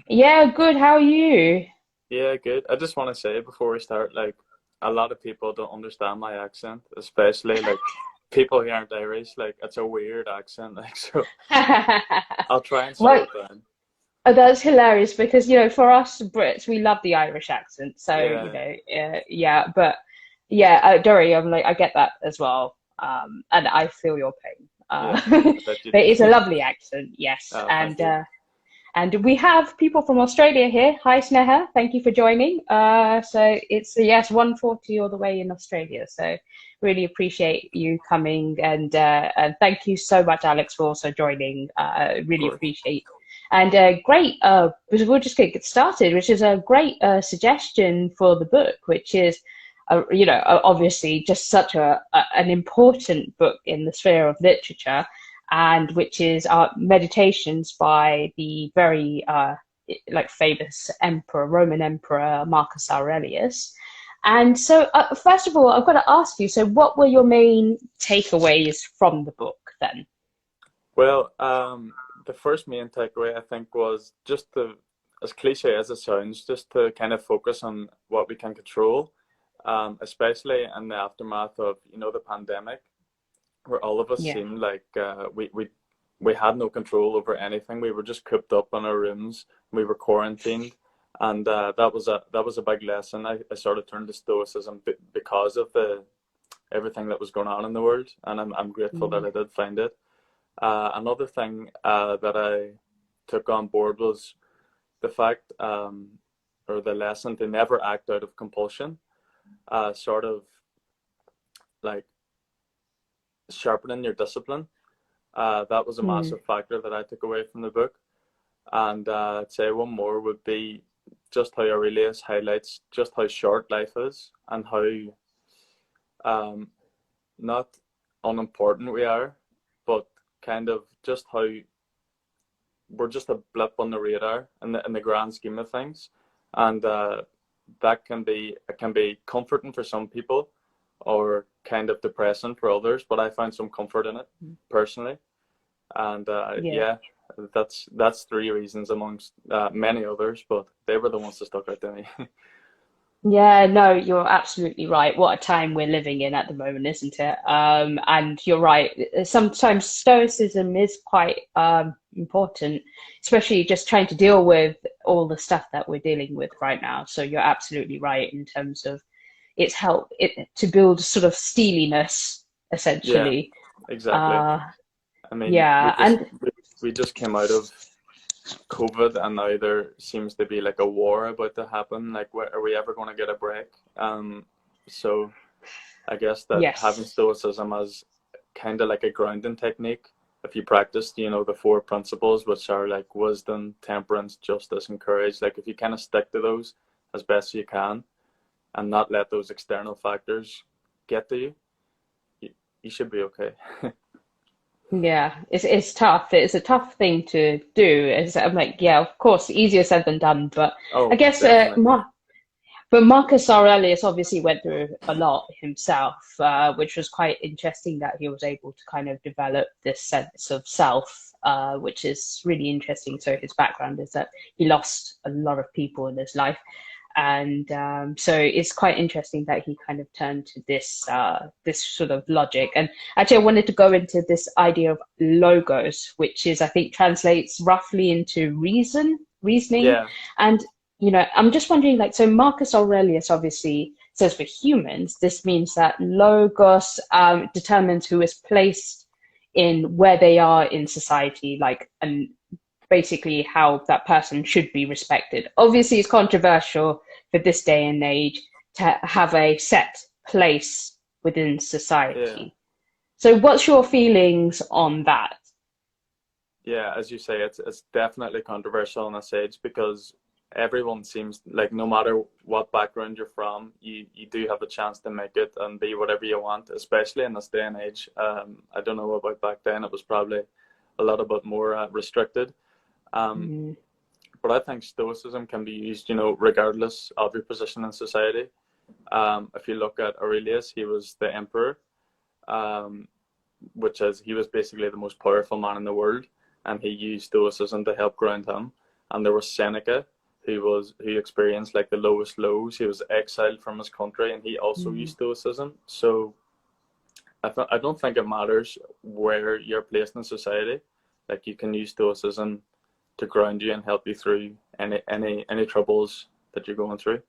Yeah, good. How are you? Yeah, good. I just want to say before we start, like, a lot of people don't understand my accent, especially like people who aren't Irish. Like, it's a weird accent. Like, so I'll try and slow Well, it down. that's hilarious because, for us Brits, we love the Irish accent. So, Yeah, yeah, but yeah, Dory, I'm like, I get that as well. And I feel your pain. yeah, I bet you But do. it's a lovely accent, yes. Thank you. And we have people from Australia here. Hi, Sneha. Thank you for joining. So it's yes, 1:40 all the way in Australia. So really appreciate you coming and thank you so much, Alex, for also joining. Of Really course. appreciate. And great. Because we'll just get started, which is a great suggestion for the book, which is. Obviously, just such an important book in the sphere of literature, and which is meditations by the very like famous emperor, Roman Emperor Marcus Aurelius. And so, first of all, I've got to ask you. So, what were your main takeaways from the book then? Well, the first main takeaway I think was just to, as cliche as it sounds, just to kind of focus on what we can control, especially in the aftermath of the pandemic, where all of us Yeah. seemed like we had no control over anything. We were just cooped up in our rooms. We were quarantined, and that was a big lesson. I sort of turned to stoicism because of the everything that was going on in the world, and I'm grateful that Mm. I did find it. Another thing that I took on board was the fact, or the lesson, to never act out of compulsion. Sort of like sharpening your discipline. That was a Mm. massive factor that I took away from the book. And I'd say one more would be just how Aurelius highlights just how short life is and how um, not unimportant we are, but kind of just how we're just a blip on the radar in the grand scheme of things. And that can be comforting for some people or kind of depressing for others, but I found some comfort in it personally. And Yeah. yeah, that's three reasons amongst many others, but they were the ones that stuck out to me. Yeah, no, you're absolutely right. What a time we're living in at the moment, isn't it? And you're right. Sometimes stoicism is quite important, especially just trying to deal with all the stuff that we're dealing with right now. So you're absolutely right in terms of its help to build sort of steeliness, Yeah, essentially. exactly. Uh, I mean, we yeah, just and we, we just came out of COVID, and now there seems to be like a war about to happen. Like, are we ever going to get a break? So I guess that having yes. stoicism as kind of like a grounding technique, if you practice, the four principles, which are like wisdom, temperance, justice, and courage. Like, if you kind of stick to those as best you can, and not let those external factors get to you, you, you should be okay. Yeah, it's tough. It's a tough thing to do. I'm like, yeah, of course, easier said than done. But I Oh, guess definitely. But Marcus Aurelius obviously went through a lot himself, which was quite interesting that he was able to kind of develop this sense of self, which is really interesting. So his background is that he lost a lot of people in his life, and so it's quite interesting that he kind of turned to this sort of logic. And actually, I wanted to go into this idea of logos, which is I think translates roughly into reasoning, Yeah, and I'm just wondering, like, so Marcus Aurelius obviously says for humans, this means that logos determines who is placed in where they are in society, like, and basically how that person should be respected. Obviously, it's controversial for this day and age to have a set place within yeah, society. So, what's your feelings on that? yeah. As you say, it's definitely controversial on this age because everyone seems like, no matter what background you're from, you do have a chance to make it and be whatever you want, especially in this day and age. I don't know about back then; it was probably a lot bit more restricted. Um, Mm, but I think stoicism can be used, regardless of your position in society. If you look at Aurelius, he was the emperor, um, which is he was basically the most powerful man in the world, and he used stoicism to help ground him. And there was Seneca, who experienced like the lowest lows. He was exiled from his country, and he also Mm. used stoicism. So I don't think it matters where you're placed in society. Like, you can use stoicism to ground you and help you through any troubles that you're going through.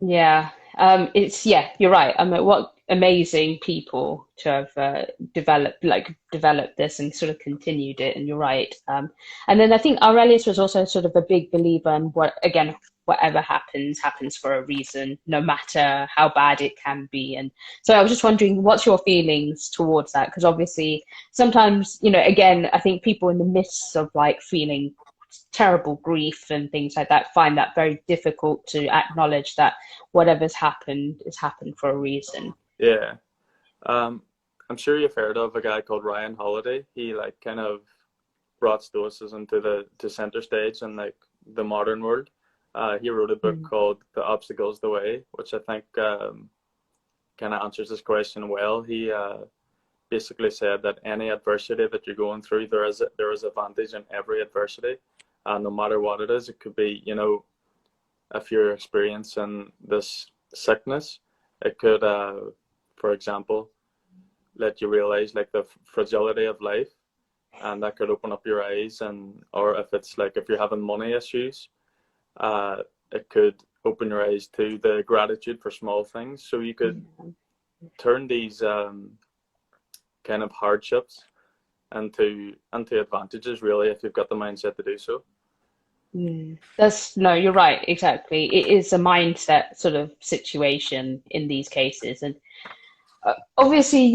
Yeah, yeah, you're right. I mean, what amazing people to have developed this and sort of continued it. And you're right. And then I think Aurelius was also sort of a big believer in whatever happens, happens for a reason, no matter how bad it can be. And so I was just wondering, what's your feelings towards that? Because obviously, sometimes, again, I think people in the midst of like feeling terrible grief and things like that find that very difficult to acknowledge that whatever's happened has happened for a reason. Yeah. Um, I'm sure you've heard of a guy called Ryan Holiday. He like kind of brought stoicism to center stage in like the modern world. He wrote a book Mm. called The Obstacle's the Way, which I think kind of answers this question well. He basically said that any adversity that you're going through, there is advantage in every adversity, no matter what it is. It could be, if you're experiencing this sickness, it could, for example, let you realize like the fragility of life, and that could open up your eyes. And or if it's like if you're having money issues, uh, it could open your eyes to the gratitude for small things. So you could Yeah. turn these kind of hardships into advantages, really, if you've got the mindset to do so. Mm. That's no, you're right, exactly. It is a mindset sort of situation in these cases, and obviously,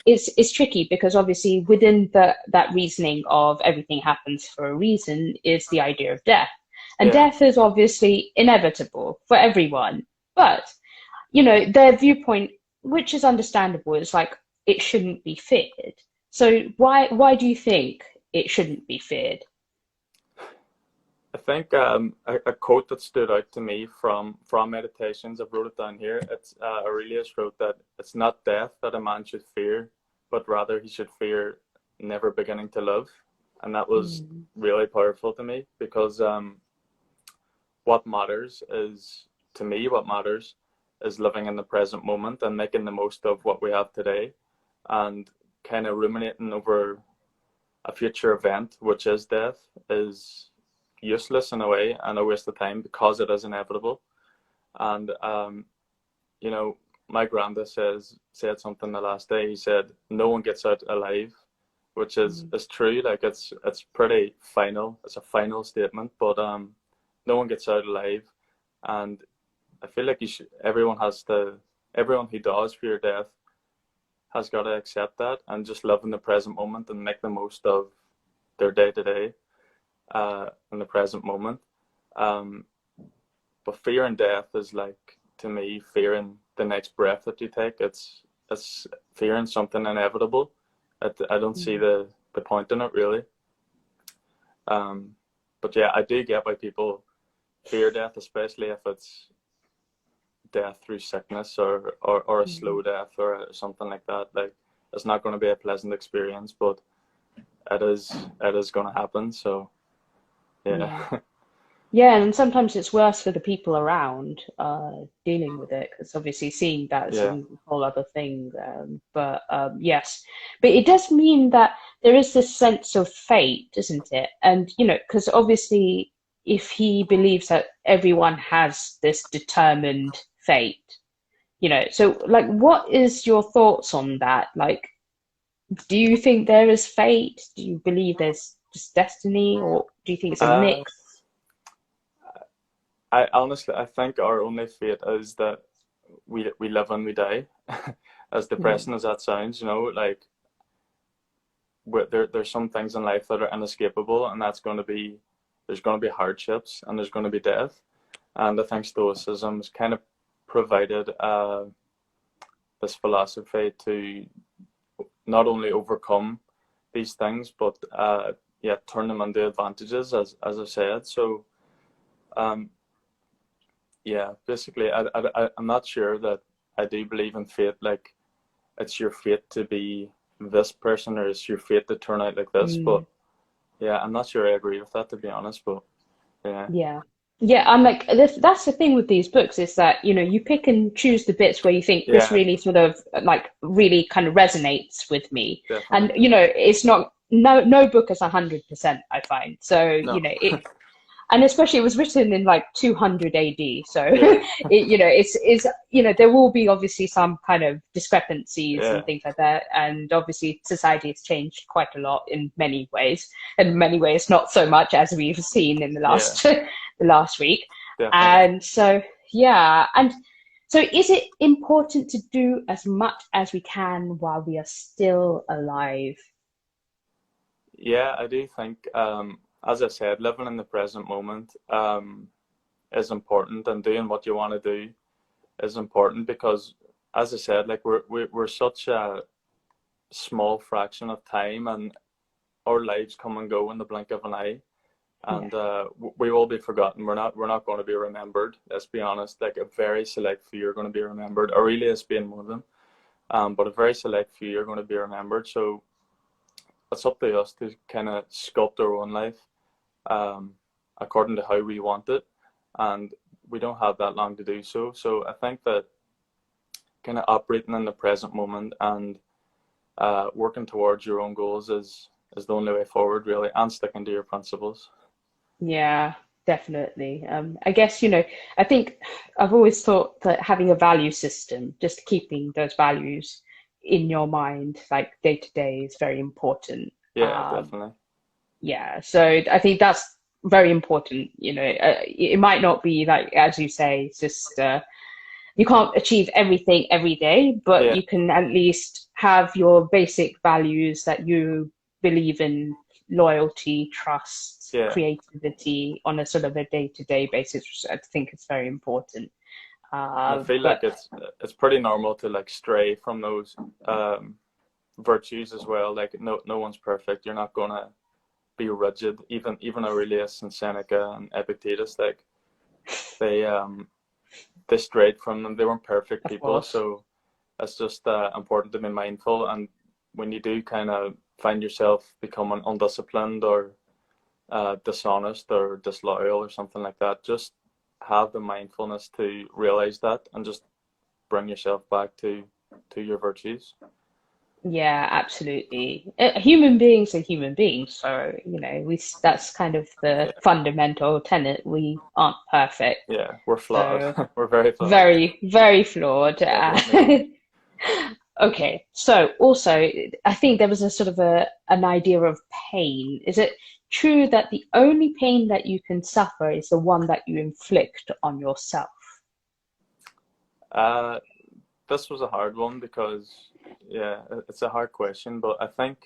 it's tricky because obviously within that reasoning of everything happens for a reason is the idea of death, and Yeah. death is obviously inevitable for everyone. But their viewpoint, which is understandable, is like it shouldn't be feared. So why do you think it shouldn't be feared? I think a quote that stood out to me from meditations, I've wrote it down here. It's Aurelius wrote that it's not death that a man should fear, but rather he should fear never beginning to live. And that was Mm. really powerful to me, because what matters is, to me, what matters is living in the present moment and making the most of what we have today, and kind of ruminating over a future event, which is death, is useless in a way and a waste of time, because it is inevitable. And you know, my granddad said something the last day. He said, "No one gets out alive," which Mm. is true. Like, it's pretty final. It's a final statement, but no one gets out alive. And I feel like everyone who does fear death has got to accept that and just live in the present moment and make the most of their day to day in the present moment. Um, but fearing death is like, to me, fearing the next breath that you take. It's fearing something inevitable. I don't see Mm. the point in it, really. Um, but yeah, I do get why people fear death, especially if it's death through sickness, or a Mm. slow death, or something like that. Like, it's not going to be a pleasant experience, but it is going to happen. So yeah. Yeah. Yeah, and sometimes it's worse for the people around dealing with it because obviously seeing that's Yeah. a whole other thing. But yes, but it does mean that there is this sense of fate, isn't it? And because obviously, if he believes that everyone has this determined fate, so like, what is your thoughts on that? Like, do you think there is fate? Do you believe there's just destiny, or do you think it's a Uh, mix? I honestly, I think our only fate is that we live and we die. As Mm. depressing as that sounds, like, there's some things in life that are inescapable, and there's going to be hardships, and there's going to be death. And I think Stoicism has kind of provided this philosophy to not only overcome these things, but yeah, turn them into advantages, as I said. So um, yeah, basically, I'm not sure that I do believe in fate. Like, it's your fate to be this person, or it's your fate to turn out like this. But Mm. Yeah, I'm not sure I agree with that, to be honest, but yeah, Yeah. Yeah, I'm like that's the thing with these books is that, you pick and choose the bits where you think this yeah, really sort of like really kind of resonates with me. definitely. And it's not no book is 100%, I find. So, No, it and especially it was written in like 200 AD. So yeah, there will be obviously some kind of discrepancies yeah, and things like that. And obviously society has changed quite a lot in many ways. In many ways, not so much as we've seen in the yeah, last the last week. definitely. And so yeah, and so is it important to do as much as we can while we are still alive? Yeah, I do think, as I said, living in the present moment is important, and doing what you want to do is important because, as I said, like we're such a small fraction of time, and our lives come and go in the blink of an eye, Yeah. and we will be forgotten. We're not going to be remembered. Let's be honest. Like a very select few are going to be remembered. Aurelius being one of them, but a very select few are going to be remembered. So it's up to us to kind of sculpt our own life um, according to how we want it, and we don't have that long to do so. So I think that kind of operating in the present moment and working towards your own goals is the only way forward, really, and sticking to your principles. Yeah, definitely. I guess, I think I've always thought that having a value system, just keeping those values in your mind, like day to day, is very important. Yeah, definitely. Yeah, so I think that's very important. It might not be like, as you say, it's just you can't achieve everything every day, but Yeah, you can at least have your basic values that you believe in: loyalty, trust, yeah. creativity on a sort of a day-to-day basis, which I think is very important. And I feel like But it's pretty normal to like stray from those um, virtues as well. Like no one's perfect. You're not gonna be rigid. Even Aurelius and Seneca and Epictetus, like they um they strayed from them. They weren't perfect of people, course, so it's just important to be mindful. And when you do kind of find yourself becoming undisciplined or dishonest or disloyal or something like that, just have the mindfulness to realize that and just bring yourself back to your virtues. yeah, absolutely. Human beings are human beings, so we that's kind of the Yeah, fundamental tenet. We aren't perfect, yeah, we're flawed. so We're very flawed. very, very flawed. Definitely. Okay, so also, I think there was a sort of an idea of pain. Is it true that the only pain that you can suffer is the one that you inflict on yourself? Uh, this was a hard one because, yeah, it's a hard question, but I think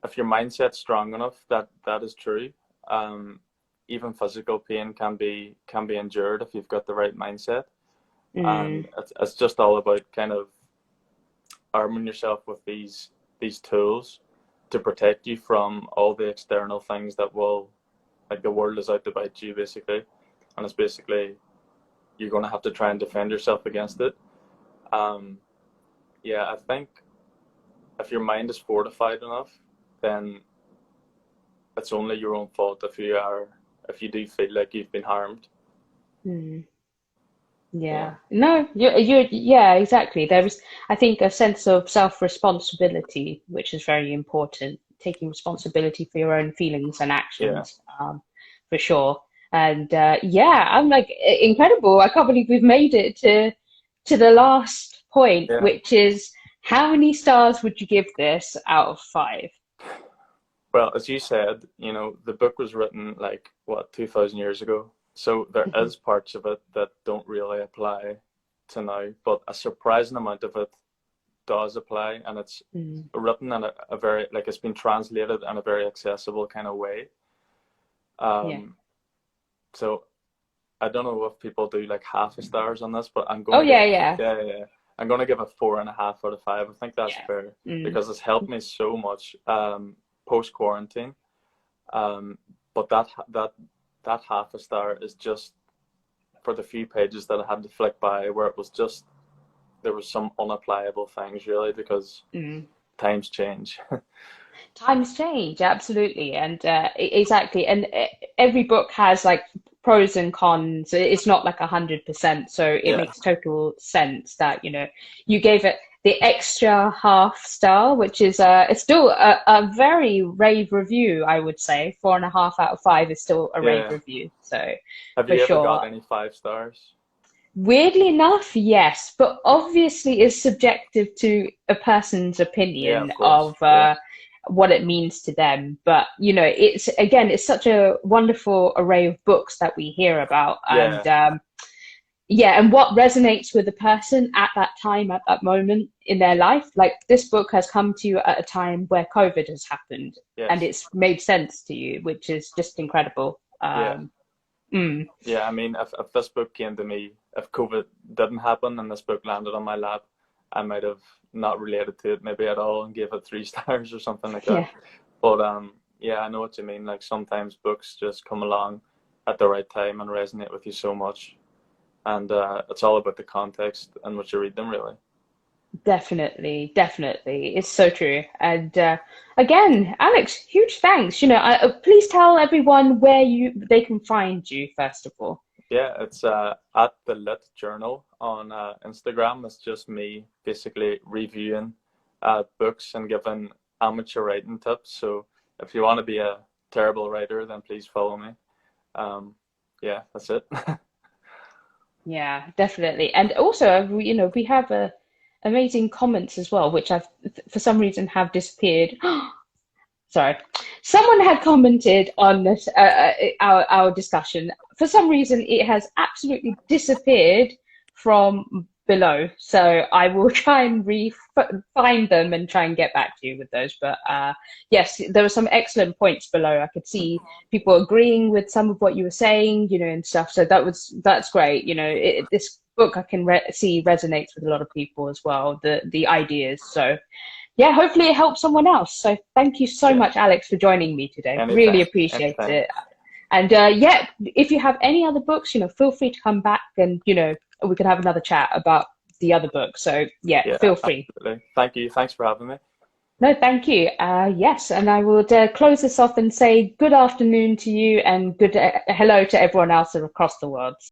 if your mindset's strong enough, that is true. Um, Even physical pain can be endured if you've got the right mindset, Mm, and it's just all about kind of arming yourself with these tools to protect you from all the external things that will, like, the world is out to bite you basically, and it's basically you're going to have to try and defend yourself against it. Um, yeah, I think if your mind is fortified enough, then it's only your own fault if you do feel like you've been harmed. mm. Yeah, Yeah. No, yeah, exactly. There is, I think, a sense of self-responsibility, which is very important, taking responsibility for your own feelings and yeah, actions, for sure. And yeah, I'm like incredible. I can't believe we've made it to the last point, yeah. which is how many stars would you give this out of 5? Well, as you said, the book was written like what 2,000 years ago, so there Mhm. is parts of it that don't really apply to now, but a surprising amount of it does apply, and it's Mm. written in a very, like, it's been translated in a very accessible kind of way. Yeah. Um, so I don't know if people do like half a stars on this, but I'm Oh gonna give yeah, yeah, yeah, yeah, yeah. I'm gonna give a 4.5 out of 5. I think that's yeah. fair Mm. because it's helped me so much post quarantine. Um, but that half a star is just for the few pages that I had to flick by where it was just there was some unapplicable things really because Mm. times change. Times change, absolutely, and exactly. And every book has like pros and cons. It's not like 100%, so it Yeah, makes total sense that you gave it the extra half star, which is it's still a very rave review, I would say. 4.5 out of 5 is still a rave yeah. review, so Have for you ever got sure. any 5 stars? Weirdly enough, yes, but obviously it's subjective to a person's Yeah, opinion of course. of Yeah, what it means to them. But it's again, it's such a wonderful array of books that we hear about, and yeah, yeah, and what resonates with the person at that time, at that moment in their life. Like this book has come to you at a time where COVID has happened, and yes, it's made sense to you, which is just incredible. yeah, Mm, yeah. I mean, if this book came to me, if COVID didn't happen and this book landed on my lap, I might have not related to it maybe at all and gave it 3 stars or something like that. yeah. But yeah, I know what you mean. Like sometimes books just come along at the right time and resonate with you so much, and it's all about the context in which you read them, really. Definitely, definitely. It's so true. And again, Alex, huge thanks. Please tell everyone where they can find you, first of all. Yeah, it's at the Lit Journal on Instagram. It's just me basically reviewing books and giving amateur writing tips. So if you want to be a terrible writer, then please follow me. Um, yeah, that's it. Yeah, definitely. And also, we have amazing comments as well, which I've for some reason have disappeared. Sorry. Someone had commented on this our discussion. For some reason, it has absolutely disappeared from below. So I will try and find them and try and get back to you with those. But yes, there were some excellent points below. I could see people agreeing with some of what you were saying, and stuff. So that's great. This book I can see resonates with a lot of people as well. The ideas. So yeah, hopefully it helps someone else. So thank you so Yeah, much, Alex, for joining me today. Really anytime, appreciate anytime. it. And yeah, if you have any other books, feel free to come back and, we can have another chat about the other book. So yeah, Yeah, feel free. absolutely. Thank you. Thanks for having me. No, thank you. Yes, and I will close this off and say good afternoon to you and good hello to everyone else across the world.